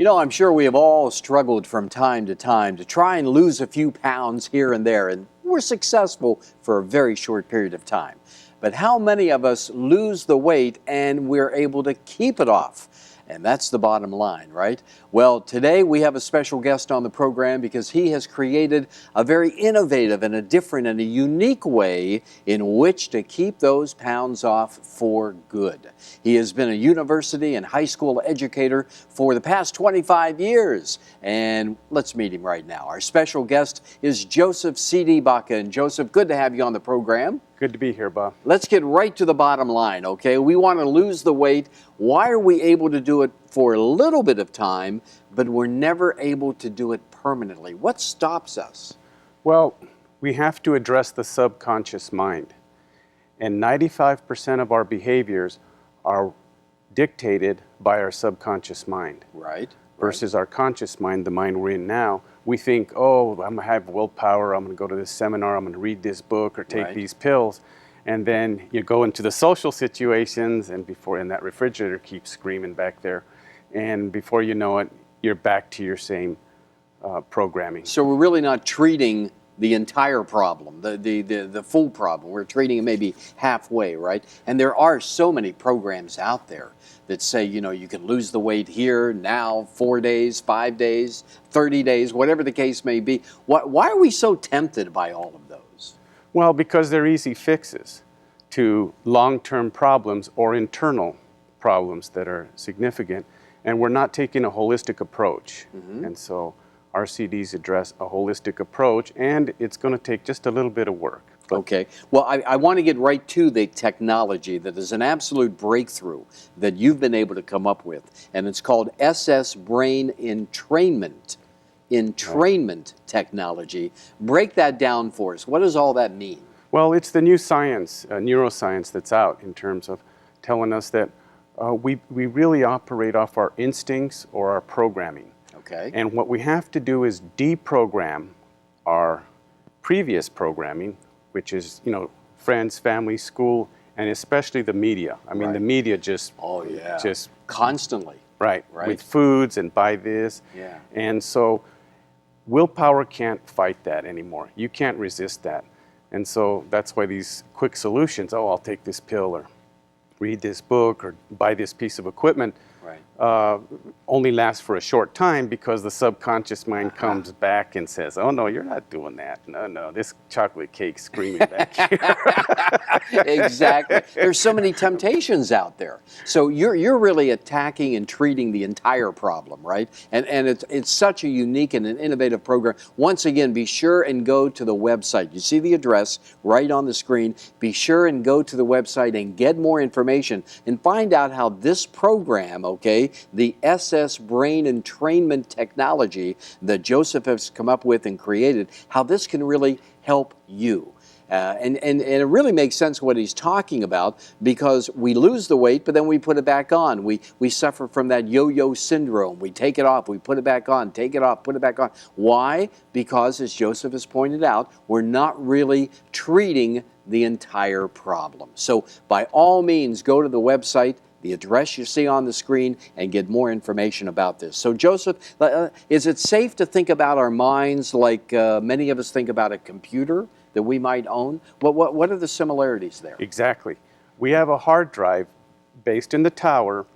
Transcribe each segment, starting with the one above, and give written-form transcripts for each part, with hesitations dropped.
You know, I'm sure we have all struggled from time to time to try and lose a few pounds here and there, and we're successful for a very short period of time. But how many of us lose the weight and we're able to keep it off? And that's the bottom line, right? Well, today we have a special guest on the program because he has created a very innovative and a different and a unique way in which to keep those pounds off for good. He has been a university and high school educator for the past 25 years. And let's meet him right now. Our special guest is Joseph C.D. Baca. And Joseph, good to have you on the program. Good to be here, Bob. Let's get right to the bottom line, okay? We want to lose the weight. Why are we able to do it for a little bit of time, but we're never able to do it permanently? What stops us? Well, we have to address the subconscious mind. And 95% of our behaviors are dictated by our subconscious mind. Right. Versus our conscious mind, the mind we're in now. We think, oh, I'm going to have willpower, I'm going to go to this seminar, I'm going to read this book or take these pills. And then you go into the social situations and that refrigerator keeps screaming back there. And before you know it, you're back to your same programming. So we're really not treating the entire problem, the full problem. We're treating it maybe halfway, right? And there are so many programs out there that say, you know, you can lose the weight here, now, 4 days, 5 days, 30 days, whatever the case may be. Why are we so tempted by all of those? Well, because they're easy fixes to long-term problems or internal problems that are significant. And we're not taking a holistic approach. And so our CDs address a holistic approach, and it's going to take just a little bit of work. Okay. Well, I want to get right to the technology that is an absolute breakthrough that you've been able to come up with, and it's called SS Brain Entrainment technology. Break that down for us. What does all that mean? Well, it's the new science, neuroscience that's out in terms of telling us that we really operate off our instincts or our programming. Okay. And what we have to do is deprogram our previous programming, which is, you know, friends, family, school, and especially the media. I mean, the media just... Oh, yeah. Just... Constantly. Right. With foods and buy this. Yeah. And so willpower can't fight that anymore. You can't resist that. And so that's why these quick solutions, oh, I'll take this pill or read this book or buy this piece of equipment, only lasts for a short time because the subconscious mind comes back and says, oh, no, you're not doing that. No, this chocolate cake's screaming back here. Exactly. There's so many temptations out there. So you're really attacking and treating the entire problem, right? And it's such a unique and an innovative program. Once again, be sure and go to the website. You see the address right on the screen. Be sure and go to the website and get more information and find out how this program, okay, the SS Brain Entrainment technology that Joseph has come up with and created, how this can really help you. And it really makes sense what he's talking about because we lose the weight, but then we put it back on. We suffer from that yo-yo syndrome. We take it off, we put it back on, take it off, put it back on. Why? Because, as Joseph has pointed out, we're not really treating the entire problem. So by all means, go to the website, the address you see on the screen, and get more information about this. So Joseph, is it safe to think about our minds like many of us think about a computer that we might own? What are the similarities there? Exactly. We have a hard drive based in the tower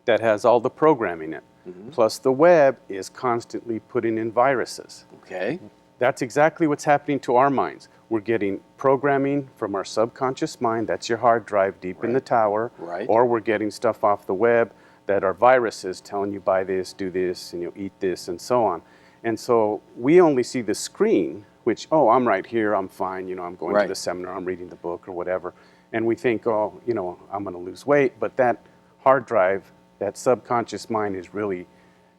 that has all the programming in it. Plus the web is constantly putting in viruses. Okay. That's exactly what's happening to our minds. We're getting programming from our subconscious mind, that's your hard drive deep in the tower, or we're getting stuff off the web that are viruses telling you buy this, do this, and eat this, and so on. And so we only see the screen, which, oh, I'm right here, I'm fine, you know, I'm going to the seminar, I'm reading the book or whatever. And we think, oh, you know, I'm going to lose weight, but that hard drive, that subconscious mind is really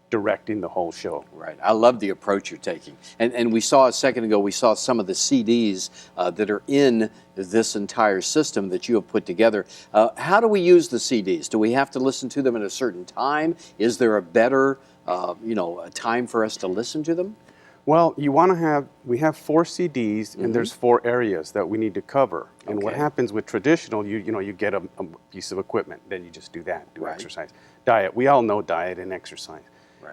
directing the whole show. Right. I love the approach you're taking. And we saw a second ago, we saw some of the CDs that are in this entire system that you have put together. How do we use the CDs? Do we have to listen to them at a certain time? Is there a better, a time for us to listen to them? Well, we have 4 CDs, and there's 4 areas that we need to cover. And what happens with traditional, you get a piece of equipment, then you just do that, exercise. Diet, we all know diet and exercise.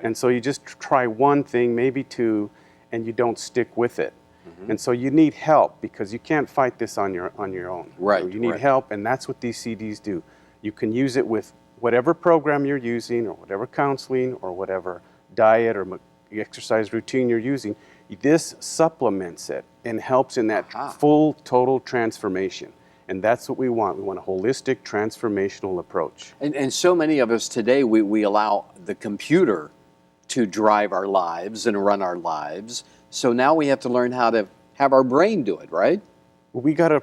And so you just try one thing, maybe two, and you don't stick with it. And so you need help because you can't fight this on your own. Right. You need help, and that's what these CDs do. You can use it with whatever program you're using, or whatever counseling, or whatever diet or exercise routine you're using. This supplements it and helps in that full, total transformation. And that's what we want. We want a holistic, transformational approach. And so many of us today, we allow the computer to drive our lives and run our lives. So now we have to learn how to have our brain do it, right? We got to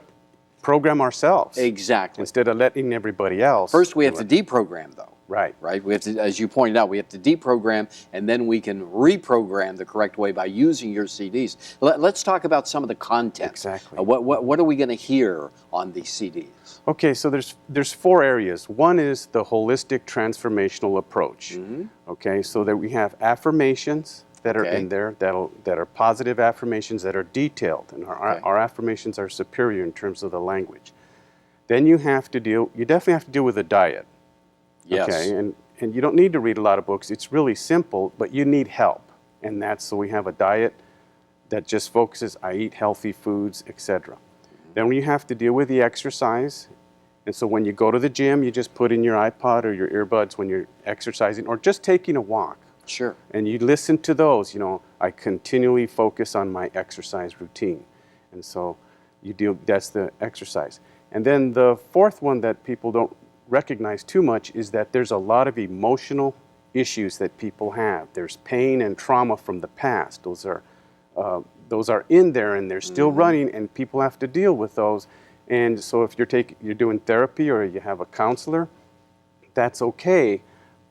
program ourselves. Exactly. Instead of letting everybody else. First, we have to deprogram, though. Right. Right. We have to, as you pointed out, we have to deprogram, and then we can reprogram the correct way by using your CDs. Let's talk about some of the content. Exactly. What are we going to hear on these CDs? Okay, so there's 4 areas. One is the holistic transformational approach. Okay, so that we have affirmations that are in there that are positive affirmations that are detailed, and our affirmations are superior in terms of the language. Then you definitely have to deal with a diet. Yes. Okay, and you don't need to read a lot of books. It's really simple, but you need help. And so we have a diet that just focuses, I eat healthy foods, etc. Then you have to deal with the exercise. And so when you go to the gym, you just put in your iPod or your earbuds when you're exercising or just taking a walk. Sure. And you listen to those, I continually focus on my exercise routine. And so that's the exercise. And then the 4th one that people don't recognize too much is that there's a lot of emotional issues that people have. There's pain and trauma from the past. Those are in there and they're still running, and people have to deal with those. And so if you're doing therapy or you have a counselor, that's okay,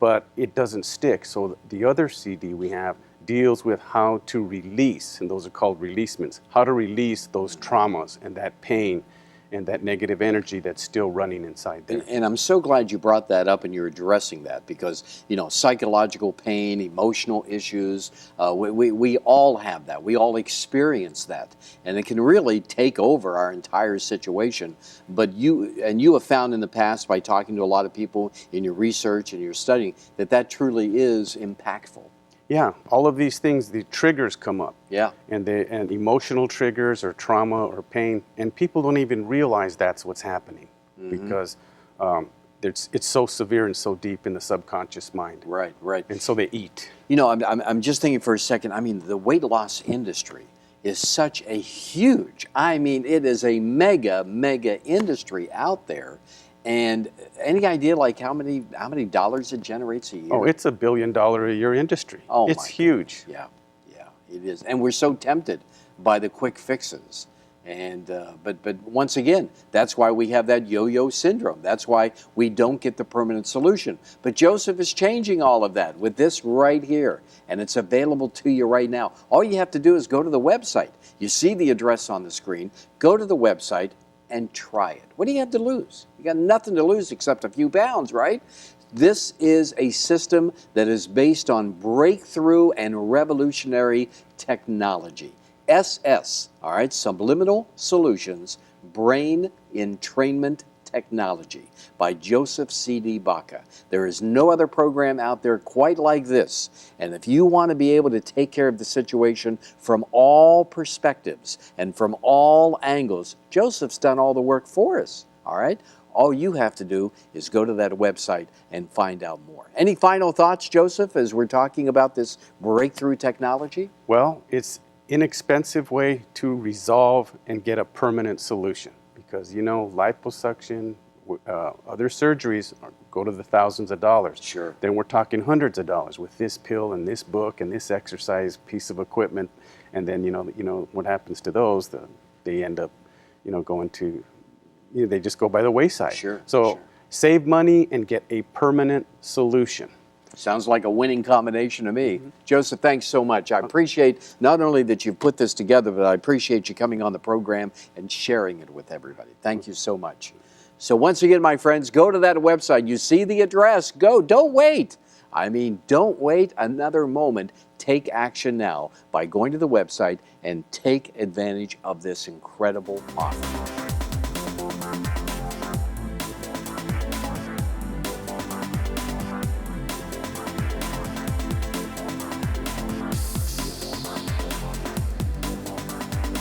but it doesn't stick. So the other CD we have deals with how to release, and those are called releasements, how to release those traumas and that pain and that negative energy that's still running inside there. And I'm so glad you brought that up and you're addressing that because, psychological pain, emotional issues, we all have that. We all experience that. And it can really take over our entire situation. But you have found in the past by talking to a lot of people in your research and your studying that truly is impactful. Yeah, all of these things, the triggers come up. Yeah. And emotional triggers or trauma or pain, and people don't even realize that's what's happening because it's so severe and so deep in the subconscious mind. Right, right. And so they eat. I'm just thinking for a second, the weight loss industry is such a huge, it is a mega industry out there. And any idea like how many dollars it generates a year? Oh, it's $1 billion a year industry. Oh, it's huge. Yeah, it is. And we're so tempted by the quick fixes. And but once again, that's why we have that yo-yo syndrome. That's why we don't get the permanent solution. But Joseph is changing all of that with this right here, and it's available to you right now. All you have to do is go to the website. You see the address on the screen. Go to the website and try it. What do you have to lose? You got nothing to lose except a few pounds, right? This is a system that is based on breakthrough and revolutionary technology. SS, all right, Subliminal Solutions, Brain Entrainment Technology by Joseph C.D. Baca. There is no other program out there quite like this. And if you want to be able to take care of the situation from all perspectives and from all angles, Joseph's done all the work for us, all right? All you have to do is go to that website and find out more. Any final thoughts, Joseph, as we're talking about this breakthrough technology? Well, it's an inexpensive way to resolve and get a permanent solution. Because, liposuction, other surgeries go to the thousands of dollars. Sure. Then we're talking hundreds of dollars with this pill and this book and this exercise piece of equipment. And then, what happens to those? They end up, going to, they just go by the wayside. Sure. So save money and get a permanent solution. Sounds like a winning combination to me. Joseph, thanks so much. I appreciate not only that you've put this together, but I appreciate you coming on the program and sharing it with everybody. Thank you so much. So once again, my friends, go to that website. You see the address. Go. Don't wait. Don't wait another moment. Take action now by going to the website and take advantage of this incredible offer.